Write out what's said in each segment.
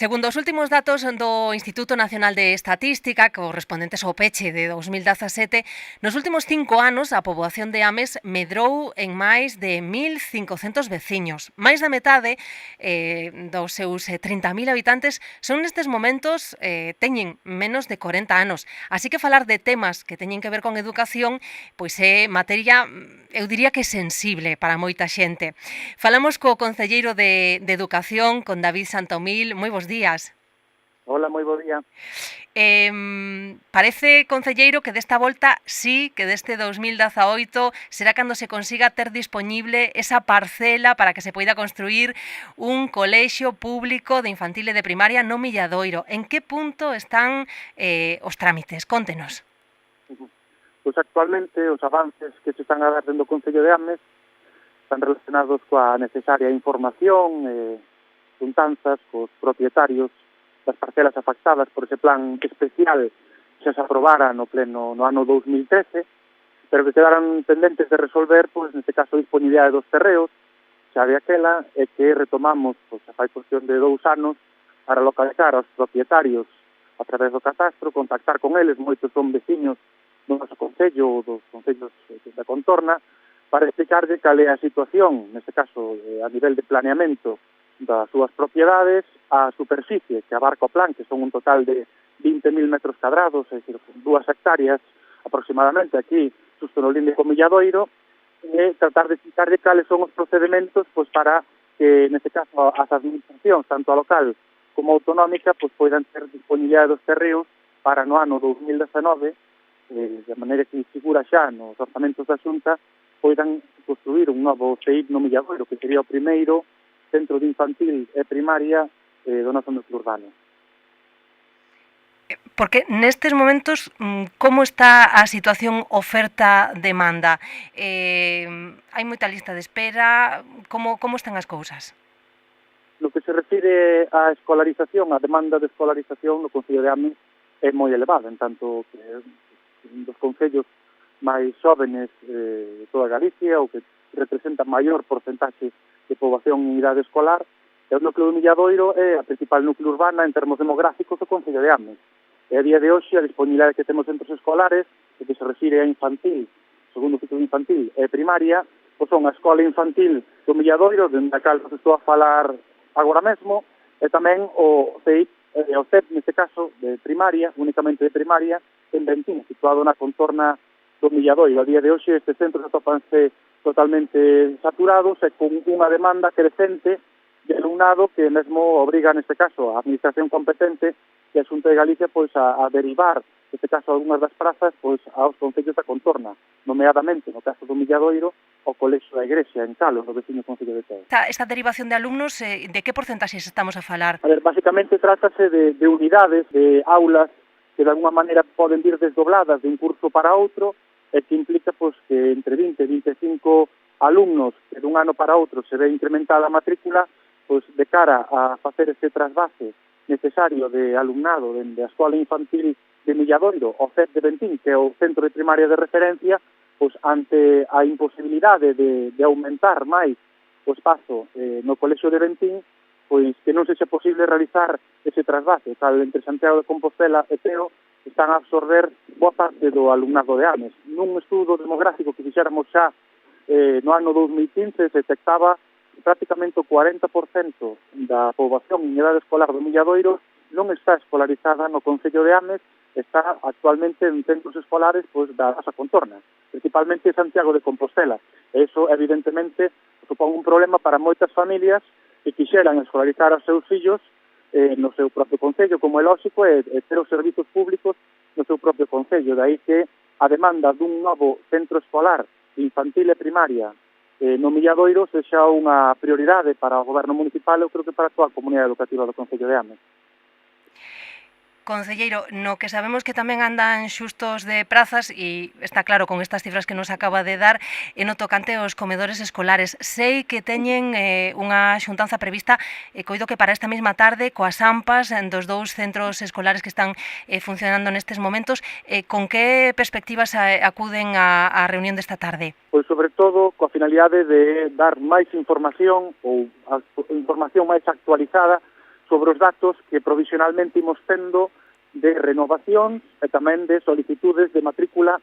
Segundo os últimos datos do Instituto Nacional de Estatística, correspondentes ao peche de 2017, nos últimos 5 anos a poboación de Ames medrou en máis de 1.500 veciños. Máis da metade dos seus 30.000 habitantes son nestes momentos teñen menos de 40 anos. Así que falar de temas que teñen que ver con educación pois é materia, eu diría que sensible para moita xente. Falamos co concelleiro de Educación, con David Santomil. Moi bons días. Hola, moi bo día. Parece, concelleiro, que desta volta sí, que deste 2018 será cando se consiga ter dispoñible esa parcela para que se poida construir un colexio público de infantil e de primaria no Milladoiro. En que punto están os trámites? Cóntenos. Pois actualmente os avances que se están a dar dentro do Concello de Ames están relacionados coa necesaria información e xuntanzas cos propietarios das parcelas afectadas por ese plan especial que se aprobara no pleno no ano 2013, pero que quedaran pendentes de resolver, pois, neste caso, a disponibilidade dos terreos, xa de aquela, e que retomamos, pois, a fai cuestión de 2 anos, para localizar aos propietarios a través do catastro, contactar con eles, moitos son veciños do noso concello ou dos concellos da contorna, para explicarlle cal é a situación, neste caso, a nivel de planeamento das súas propiedades, a superficie que abarca o plan, que son un total de 20.000 metros cadrados, é dicir, 2 hectáreas aproximadamente aquí, xusto no límite co Milladoiro, e tratar de explicarlle cales son os procedementos pois, para que, neste caso, as administracións, tanto a local como a autonómica, pois, poidan ter disponibilidade dos terreos para no ano 2019, de maneira que figura xa nos orzamentos da Xunta, poidan construir un novo CEIP no Milladoiro, que sería o primeiro centro de infantil e primaria do noso núcleo urbano. Porque nestes momentos, como está a situación oferta-demanda? Hai moita lista de espera? Como están as cousas? No que se refire á escolarización, a demanda de escolarización no Concello de Ames é moi elevada, en tanto que dos concellos máis xóvenes de toda Galicia, ou que representan maior porcentaxe de poboación en idade escolar, e o núcleo do Milladoiro é a principal núcleo urbana en termos demográficos do Concello de Ames. E a día de hoxe a disponibilidade que temos centros escolares, que se refire a infantil, segundo ciclo infantil e primaria, pois son a escola infantil do Milladoiro, dende a cal vos estou a falar agora mesmo, e tamén o CEP, neste caso, de primaria, únicamente de primaria, en Bentín, situado na contorna do Milladoiro. A día de hoxe estes centros atopanse totalmente saturados e con unha demanda crecente de alumnado que mesmo obriga, neste caso, a administración competente e a Xunta de Galicia pois a derivar, neste caso, algunhas das prazas pois aos concellos da contorna, nomeadamente, no caso do Milladoiro, o Colexio da Igrexa, en Calo, no veciño concello de Teo. Esta derivación de alumnos, de que porcentaxes estamos a falar? A ver, basicamente trátase de unidades, de aulas, que de alguma maneira poden vir desdobladas de un curso para outro, e que implica pois, que entre 20 e 25 alumnos que dun ano para outro se ve incrementada a matrícula, pois de cara a facer este trasvase necesario de alumnado dende a escola infantil de Milladoiro ao CEP de Bentín, que é o centro de primaria de referencia, pois ante a imposibilidade de aumentar máis o espazo no colexio de Bentín, pois que non sexa posible realizar ese trasvase, tal entre Santiago de Compostela e Teo, están a absorber boa parte do alumnado de Ames. Nun estudo demográfico que fixéramos xa no ano 2015 se detectaba prácticamente o 40% da poboación en idade escolar do Milladoiro non está escolarizada no Concello de Ames, está actualmente en centros escolares pois, da nosa contorna, principalmente Santiago de Compostela. E iso, evidentemente, supón un problema para moitas familias que quixeran escolarizar aos seus fillos no seu propio concello, como é lógico, e ter os servizos públicos no seu propio concello. Daí que a demanda dun novo centro escolar infantil e primaria no Milladoiro sexa unha prioridade para o goberno municipal, eu creo que para toda a comunidade educativa do Concello de Ames. Concelleiro, no que sabemos que tamén andan xustos de prazas e está claro con estas cifras que nos acaba de dar e no tocante aos comedores escolares. Sei que teñen unha xuntanza prevista coido que para esta mesma tarde coas AMPAs dos 2 centros escolares que están funcionando nestes momentos. Con que perspectivas acuden á reunión desta tarde? Pois sobre todo coa finalidade de dar máis información ou a información máis actualizada sobre os datos que provisionalmente imos tendo de renovación e tamén de solicitudes de matrícula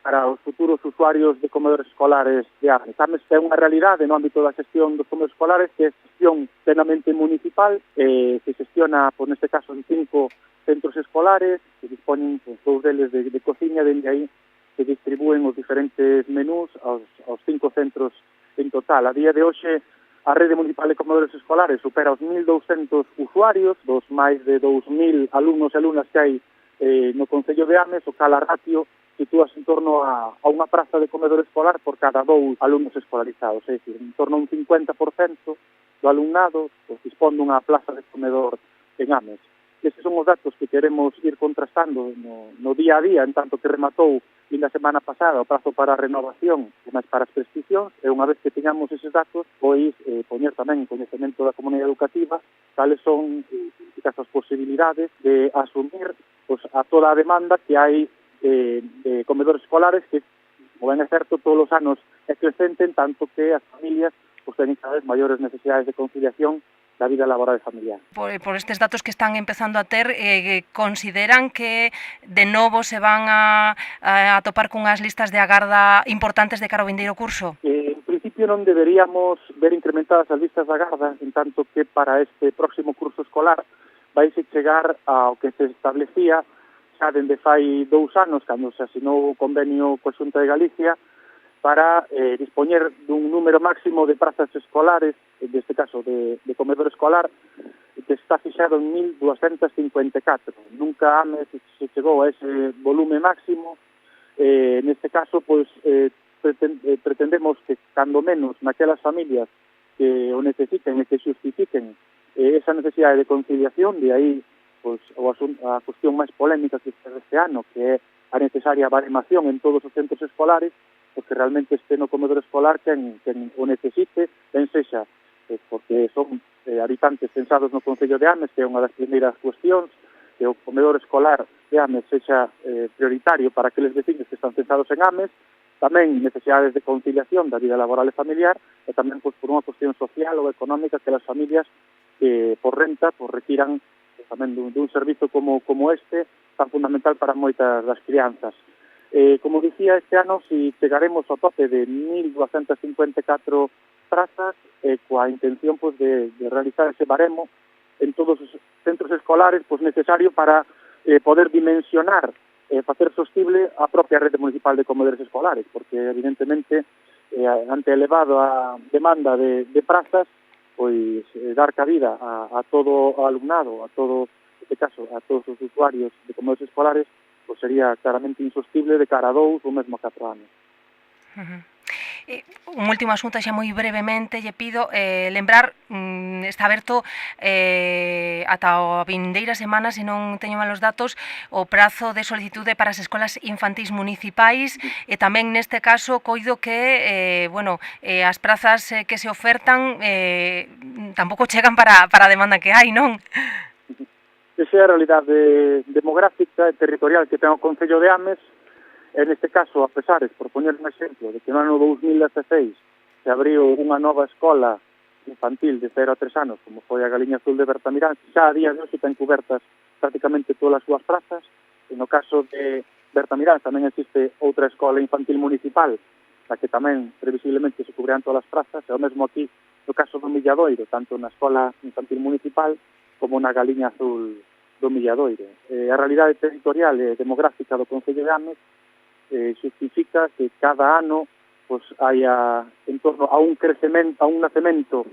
para os futuros usuarios de comedores escolares de AMES. AMES é unha realidade no ámbito da xestión dos comedores escolares que é xestión plenamente municipal, que xestiona, por neste caso, en 5 centros escolares, que disponen dous deles de cociña, dende aí que distribúen os diferentes menús aos 5 centros en total. A día de hoxe, a rede municipal de comedores escolares supera os 1.200 usuarios, dos máis de 2.000 alumnos e alumnas que hai no Concello de Ames, o cal a ratio sitúase en torno a unha praza de comedor escolar por cada 2 alumnos escolarizados, é dicir, en torno a un 50% do alumnado pues, dispón dunha plaza de comedor en Ames. Estes son os datos que queremos ir contrastando no día a día, en tanto que rematou na semana pasada o prazo para a renovación e máis para as prescripcións, e unha vez que teñamos eses datos, pois poñer tamén en coñecemento da comunidade educativa cales son as posibilidades de asumir pues, a toda a demanda que hai de comedores escolares que, como ben é certo, todos os anos é crecente, en tanto que as familias pues, teñen cada vez maiores necesidades de conciliación da vida laboral e familiar. Por estes datos que están empezando a ter, consideran que de novo se van a topar cunhas listas de agarda importantes de cara ao vindeiro curso? En principio non deberíamos ver incrementadas as listas de agarda, en tanto que para este próximo curso escolar vaise chegar ao que se establecía xa dende fai 2 anos, cando se asinou o convenio coa Xunta de Galicia, para dispoñer dun número máximo de prazas escolares, neste caso de comedor escolar, que está fixado en 1.254. Nunca Ames se chegou a ese volume máximo. Neste caso, pois, pretendemos que, cando menos, naquelas familias que o necesiten e que justifiquen esa necesidade de conciliación, de aí pois, a cuestión máis polémica que este ano, que é a necesaria baremación en todos os centros escolares, porque realmente este no comedor escolar quen o necesite, ben sexa porque son habitantes censados no Concello de Ames, que é unha das primeiras cuestións, que o comedor escolar de Ames sexa prioritario para aqueles vecinos que están censados en Ames, tamén necesidades de conciliación da vida laboral e familiar, e tamén por unha cuestión social ou económica que as familias por renta requiran tamén dun servizo como este, tan fundamental para moitas das crianzas. Como dicía, este ano si chegaremos ao tope de 1.254 prazas coa intención pues, de realizar ese baremo en todos os centros escolares pues, necesario para poder dimensionar facer sostible a propia rede municipal de comedores escolares, porque evidentemente ante a elevada demanda de prazas pois dar cabida a todo o alumnado, a todo, neste caso, a todos os usuarios de comedores escolares, pois sería claramente insostible de cara a 2 ou mesmo a 4 anos. Un último asunto xa moi brevemente lle pido lembrar está aberto ata a vindeira semana, se non teño malos datos, o prazo de solicitude para as escolas infantís municipais e tamén neste caso coido que as prazas que se ofertan tampouco chegan para a demanda que hai, non? Esa é a realidade demográfica e territorial que ten o Concello de Ames. En este caso, a pesar, por poñer un exemplo, de que no ano 2016 se abriu unha nova escola infantil de 0 a 3 anos, como foi a Galiña Azul de Bertamirán, xa a día de hoxe ten cubertas prácticamente todas as súas prazas. E no caso de Bertamirán tamén existe outra escola infantil municipal, na que tamén previsiblemente se cubrirán todas as prazas, e o mesmo aquí no caso do Milladoiro, tanto na escola infantil municipal como na Galiña Azul do Milladoiro. A realidade territorial e demográfica do Concello de Ames justifica que cada ano pues, haya en torno a un crecemento, a un nacemento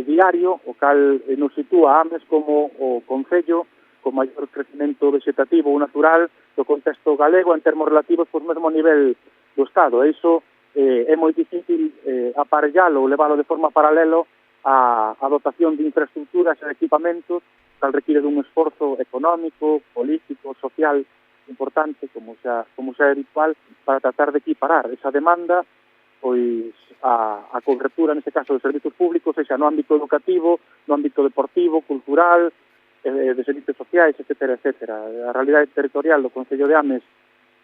diario, o cal nos sitúa a Ames como o Concello con maior crecemento vegetativo ou natural do contexto galego en termos relativos por mesmo nivel do Estado. E iso é moi difícil aparellalo ou leválo de forma paralelo a dotación de infraestructuras e equipamentos, tal requiere dun esforzo económico, político, social importante, como xa é habitual, para tratar de equiparar esa demanda pois a cobertura, neste caso, de servizos públicos, sexa no ámbito educativo, no ámbito deportivo, cultural, de servizos sociais, etcétera, etcétera. A realidade territorial do Concello de Ames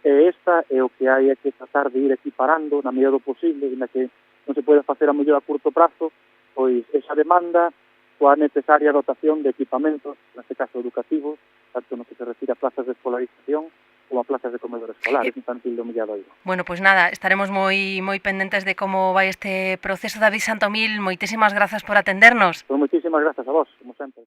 é esta, e o que hai é que tratar de ir equiparando na medida do posible, e na que non se pode facer a mellor a curto prazo, pois esa demanda coa necesaria dotación de equipamentos, neste caso educativos, tanto no que se refire a plazas de escolarización como a plazas de comedor escolar, infantil do Milladoiro. Bueno, pois nada, estaremos moi pendentes de como vai este proceso. David Santomil, moitísimas grazas por atendernos. Pois moitísimas grazas a vos, como sempre.